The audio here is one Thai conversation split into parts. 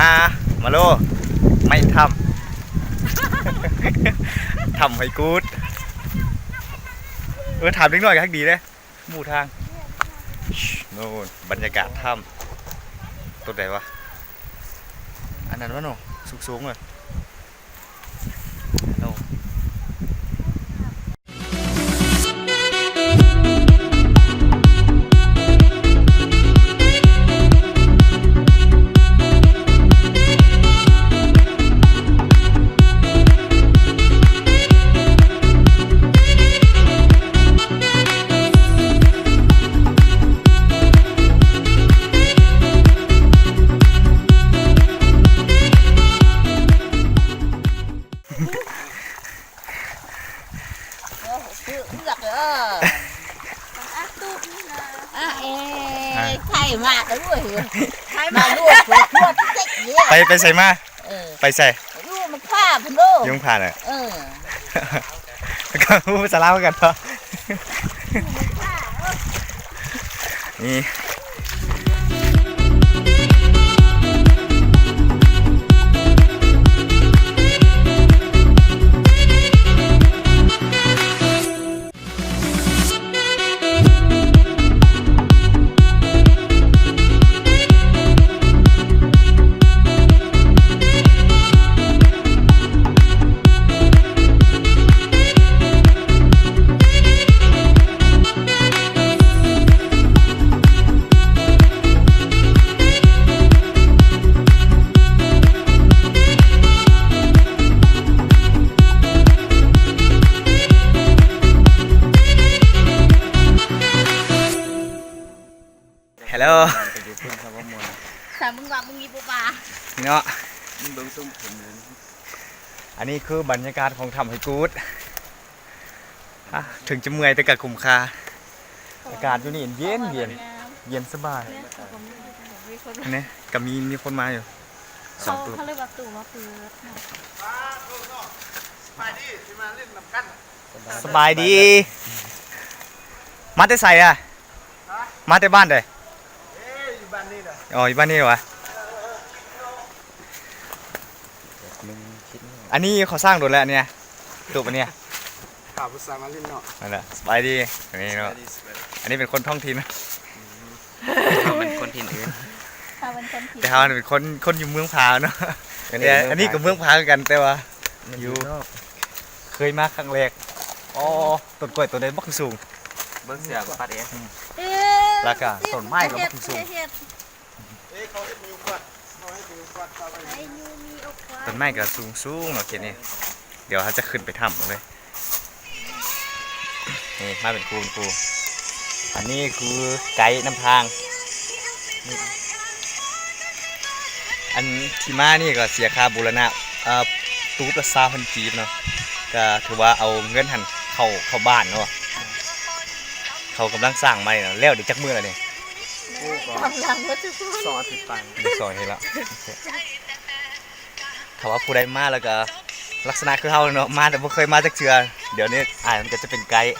มาโลไม่ทำ ทำให้กูดถามนิดหน่อยก็ดีเลยหมู่ทางโน่นบรรยากาศถ้ำตัวไหนวะอันนั้นวะโน่สูงๆเลยโน่ไข่มาด้วยไข่มาด้วยไปใส่มาไปใส่ดูมันผ้าพันโลยุ่งผ่านอ่ะก็พูดภาษาลาวกันเถอะนี่ฮัลโหลแต่มึงว่ามึงมีปูปลาเนาะอันนี้คือบรรยากาศของทำให้กูดถึงจะเมื่อยแต่ก็คุ้มค่าอากาศอยู่นี่เย็นสบายนี่ก็มีคนมาอยู่2 ตัวเขาเรียกว่าตู่มะเขือสบายดีมาแต่ใส่อะมาแต่บ้านเลยอ๋ออยู่บ้านนี่เหรออันนี้เขาสร้างโดนแล้วเนี่ยตูบอันเนี้ยข่าวภาษามาลินเนาะนั่นแหละสบายดีอันนี้เนาะอันนี้เป็นคนท้องถิ่นเขาเป็นคนถิ่นอื่นแต่เขาเป็นคนอยู่เมืองพาเนาะอันนี้กับเมืองพากันแต่ว่าอยู่เคยมาครั้งแรกอ๋อต้นกล้วยตัวใดบักสูงเบิ้งเสียกับปัดเองแล้วก็ต้นไม้ก็บักสูงต้นไม้ก็สูงเนาะเขตนี้เดี๋ยวเขาจะขึ้นไปถ้ำเลยนี่มาเป็นครูอันนี้คือไกด์นำทางอันที่มานี่ก็เสียค่าบูรณะตูบละ20,000 กีบเนาะก็ถือว่าเอาเงินหันเข้าบ้านเนาะเขากำลังสร้างใหม่เนาะแล้วเดี๋ยวจักมื้อแล้วนี่2 อาทิตย์ไปสอนให้ละถ้าว่าผู้ใดมาแล้วก็ลักษณะคือเฮาเนาะมาแต่บ่เคยมาจักเทื่อเดี๋ยวนี้มันก็จะเป็นไกด์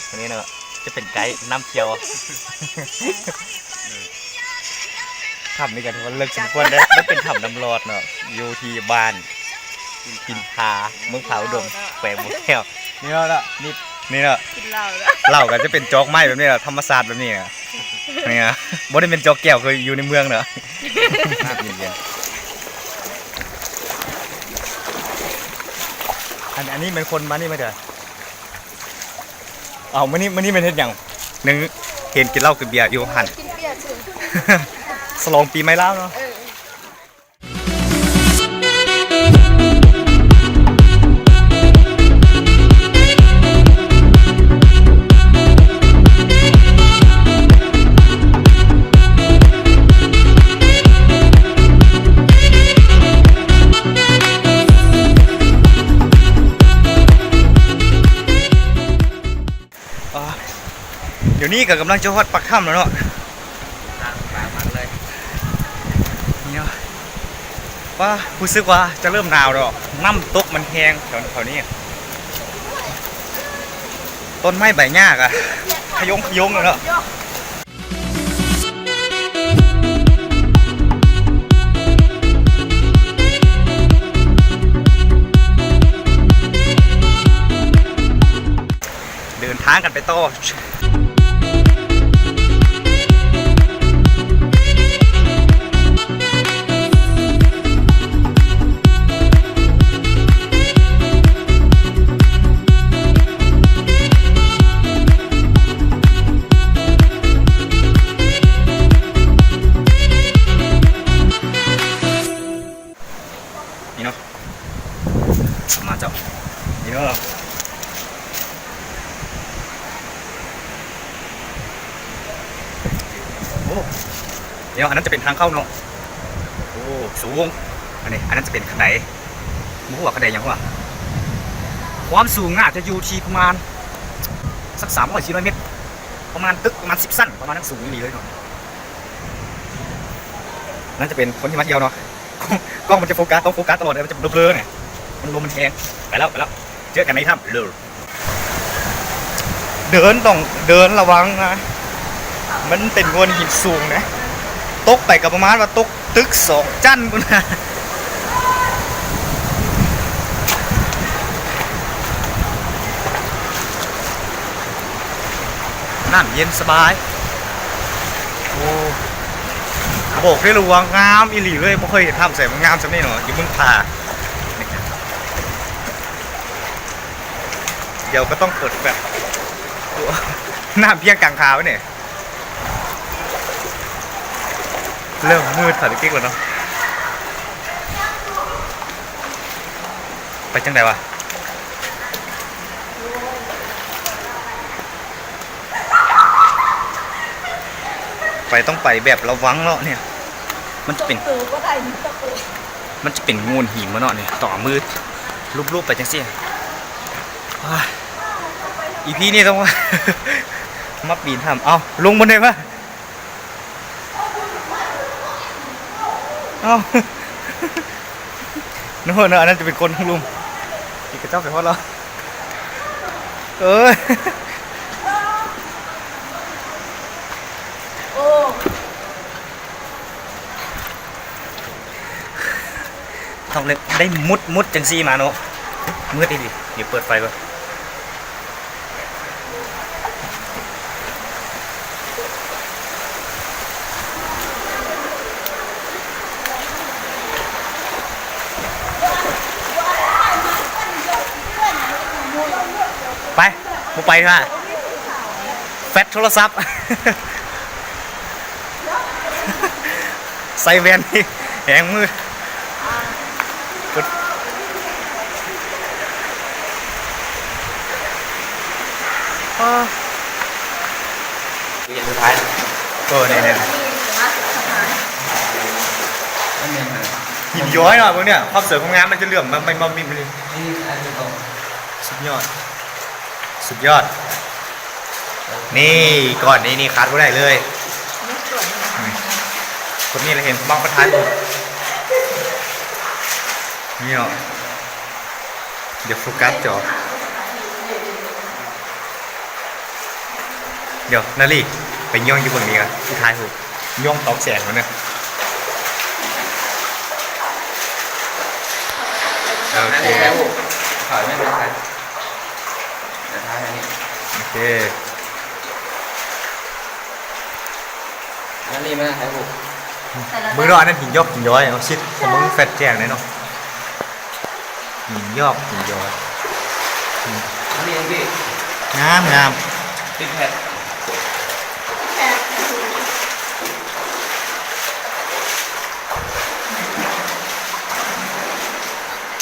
อันนี้เนาะจะเป็นไกด์นำเที่ยวถ้ำนี่กันว่าเลิกสมควรได้มันเป็นถ้ำน้ำรอดเนาะอยู่ที่บ้านกินพาเมืองผาอุดมแขวงบัวแก้วนี่เนาะนี่เนาะเหล้ากันจะเป็นโจ๊กไม้แบบนี้เนาะธรรมศาสตร์แบบนี้เนาะนี่นะบ่ได้เป็นโจ๊กแก้วคืออยู่ในเมืองเนาะเย็นอันนี้เป็นคนมานี่ไม่เด้อเอามานี่เป็นเฮ็ดหยังนึงเห็นกินเหล้ากินเบียร์อยู่หั่นสลองปีใหม่แล้วเนาะเดี๋ยวนี้ก็กำลังจะฮอดปักค่ำแล้วเนาะนี่เนาะว่ารู้สึกว่าจะเริ่มหนาวแล้วน้ำตกมันแห้งแถวนี้ต้นไม้ใบหญ้าอะขยงเลยเนาะ างกันไปต่อนี่เนาะมาเจ้านี่เนาะโอ้เดี๋ยวอันนั้นจะเป็นทางเข้าเนาะโอ้สูงอันนั้นจะเป็นขนาดมูหัวขนาดยังวะความสูงอาจจะอยู่ที่ประมาณสัก300-400 เมตรประมาณตึกประมาณ10 สั้นประมาณนั้นสูงนี่เลยเนาะนั่นจะเป็นคนที่มาเที่ยวเนาะกล้องมันจะโฟกัสต้องโฟกัสตลอดเลยมันจะเบลอๆเนี่ยมันลมมันแทงไปแล้วเจอกันในถ้ำเลยเดินต้องเดินระวังนะมันเป็นโงนหินสูงนะตกไปกับประมาณว่าตกตึก2 จั่นกูนะน้ำเย็นสบายโอ้โบกได้ระวังงามอีหลีเลยไม่เคยเห็นถ้ำใส่มันงามสักนิดหน่อยอยู่เมืองพาเดี๋ยวก็ต้องเปิดแบบน้ำเพียงกลางคาไว้เนี่ยเริ่มมืดถ่ายกิ๊กแล้วเนาะไปจังไดวะไปต้องไปแบบระวังเนาะเนี่ยมันจะเป็นงูหิมเนาะเนี่ยต่อมืดรูปๆไปจังสิอีพีนี่ต้อง มาปีนทำเอาลงบนได้ปะเอาโน่นอันนั้นจะเป็นคนทั้งลุมอีกกระเจ้าไปเพราะเราต้องเลยได้มุดจังซี่มาเนาะมืดดิเดี๋ยวเปิดไฟก่อนไปมึงไปค่ะแฟตโทรศัพท์ใส่แว่นนี่แหงมืดอย่างสุดท้ายเนี่ยหินย้อยหน่อยพวกเนี่ยความสวยความงามมันจะเหลื่อมมันมีสุดยอดนี่ก่อนนี่คัดไว้ได้เลยคนนี้เราเห็นมองประทานอยู่นี่เนาะเดี๋ยวโฟกัสจอเดี๋ยวนาลีไปย่องอยู่บนนี้กันที่ท้ายหูย่องตอกแสงมันเนี่ยโอเคถอยไม่เป็นไรเดี๋ยวท้ายอันนี้โอเคนั่นนี่ไม่ได้ใช้บุกมือรอนั่นหินยอกหินย้อยเอาชิดผมมึงแฟดแจงเลยเนาะหินยอกหินย้อยนั่นนี่เองพี่งามติดแพด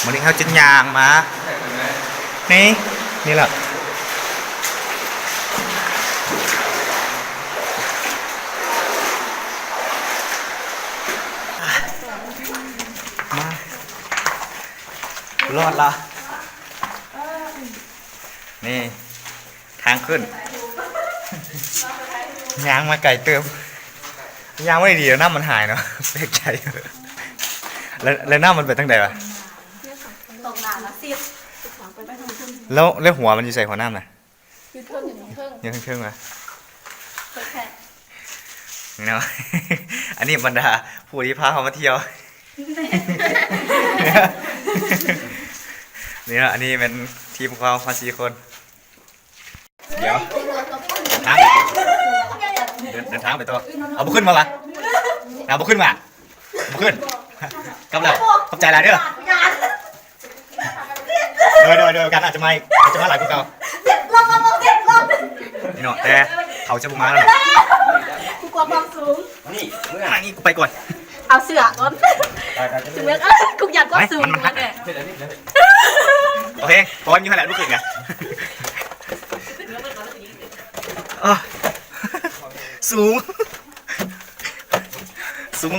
มันนี่เขาจะยางมานี่แหละมารอดละนี่ทางขึ้นยางมาไก่เติมยางไม่ดีแล้วน้ำมันหายเนาะแปลกใจแล้วน้ำมันเป็นตั้งใดวะตกน้ำละ10แล้วหัวมันอยู่ใส่หัวน้ำน่ะอยู่เทิงยังเครื่องมานี่เนาะอันนี้บรรดาผู้ที่พาเขามาเที่ยวนี่นะอันนี้เป็นทีมของเรา4 คน เดี๋ยวทางเดินทางไปตัวเอาบุขึ้นมาละเอาบุขึ้นมาบุขึ้นกำลังขอบใจหลายเด้อโดยการอาจจะมาหลายกว่าเก่านี่เนาะแต่เขาจะบุมาแล้ว กูกลัวความสูง นี่เมื่อ นี่กูไปก่อน เอาเสือก่อนถึงแม้กูอยากก็สูง มัน เนี่ย โอเคตอนนี้ขนาดลูกขึ้นไงสูง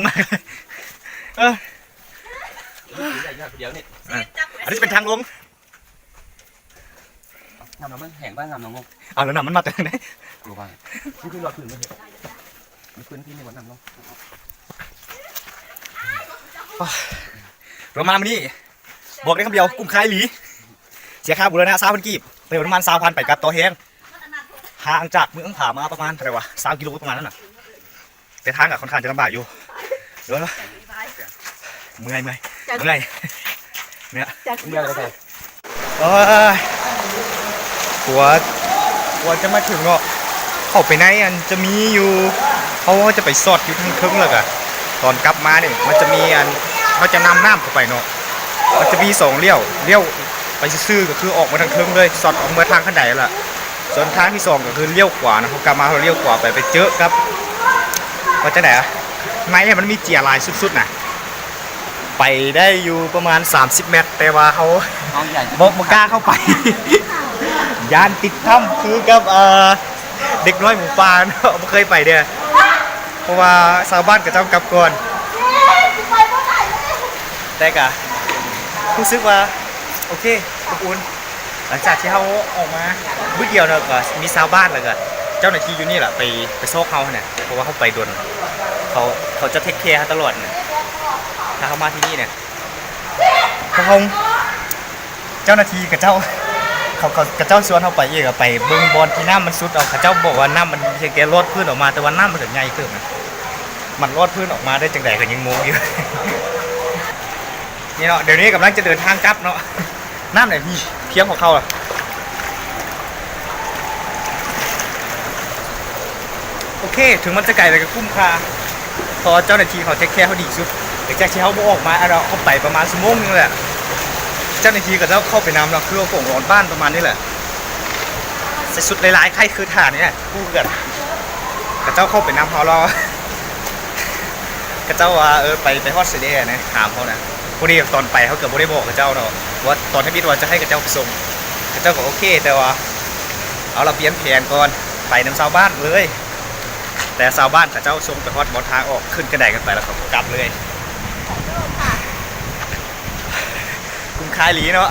มากเดี๋ยวนี่ อันนี้เป็นทางลง ทำน้ำมันแห้งบ้างทำน้ำมัน เอาแล้วน้ำมันมาจากไหน กลัวบ้างนี่คือเราขึ้นมาเห็นมันขึ้นที่นี่วันน้ำเนาะ เรามาวันนี้บอกได้คำเดียวกุ้มคายหลีเสียค่าบุรณะ3,000 กีบเติมน้ำมัน3,000ไปกับตัวแห้งห่างจากเมืองผามาประมาณเท่าไหร่วะ3 กิโลประมาณนั้นน่ะแต่ทางอะค่อนข้างจะลำบากอยู่เดี๋ยวเมื่อยเนี่ย เมื่อไรไป โอ้ยกลัวจะมาถึงเนาะเข้าไปไหนอันจะมีอยู่เขาจะไปสอดอยู่ทางครึ่งเลยอะตอนกลับมาเนี่ยมันจะมีอันเขาจะนำน้ำเข้าไปเนาะมันจะมี2 เลี้ยวไปซื่อๆก็คือออกมาทางครึ่งเลยสอดออกมาทางข้างใดล่ะส่วนทางที่2ก็คือเลี้ยวขวานะเขากลับมาเขาเลี้ยวขวาไปเจอครับว่าจะไหนอะไม้มันมีเจียลายสุดๆนะไปได้อยู่ประมาณ30 เมตรแต่ว่าเขา เอาใหญ่ บอกกล้าเข้าไป ยานติดถ้ำคือกับเด็กน้อยหมูป่าเนาะไม่เคยไปเด้อเพราะว่าชาวบ้านกับเจ้ากลับก่อนแต่กะรู้สึกว่าโอเคอบอุ่นหลังจากที่เขาออกมาบึ้ดเดียวเนาะก็มีชาวบ้านแล้วก็เจ้าหน้าที่อยู่นี่แหละไปโซกเขาเนี่ยเพราะว่าเขาไปด่วนเขาจะเทคแคร์ตลอดเนี่ยถ้าเขามาที่นี่เนี่ยเขาเจ้าหน้าที่กับเจ้าเขากับเจ้าชวนเขาไปเองไปเบิ่งบอลที่น้ำมันสุดเอาเขาเจ้าบอกว่าน้ำมันเพียงแค่รอดพื้นออกมาแต่ว่าน้ำมันถึงใหญ่ขึ้นมันรอดพื้นออกมาได้จังใดก็ยังงงอยู่ นี่เนาะเดี๋ยวนี้กำลังจะเดินทางกลับเนาะน้ำไหนพี่เพียงของเขาอะโอเคถึงมันจะไกลแต่ก็คุ้มค่าพอเจ้าหน้าที่เขาเทคแคร์เขาดีสุดหลังจากที่เขาออกมาเราเขาไปประมาณชั่วโมงนึงแหละเจ้าหน้าที่กับเจ้าเข้าไปนำเราคือเอาของร้อนบ้านประมาณนี้แหละใส่สุดหลายๆใครคือฐานนี่แหละคู่กันกับเจ้าเข้าไปนำเขาเรากับเจ้าว่าไปฮอดเสด็จนะถามเขานะพอดีตอนไปเขาเกือบไม่ได้บอกกับเจ้าเนาะว่าตอนที่พี่ว่าจะให้กับเจ้าไปส่งกับเจ้าก็โอเคแต่ว่าเอาเราเปลี่ยนแผนก่อนไปนำชาวบ้านเลยแต่ชาวบ้านกับเจ้าส่งไปฮอดบอลทางออกขึ้นกระไดกันไปแล้วเขากลับเลยคุ้มค่าหลีเนาะ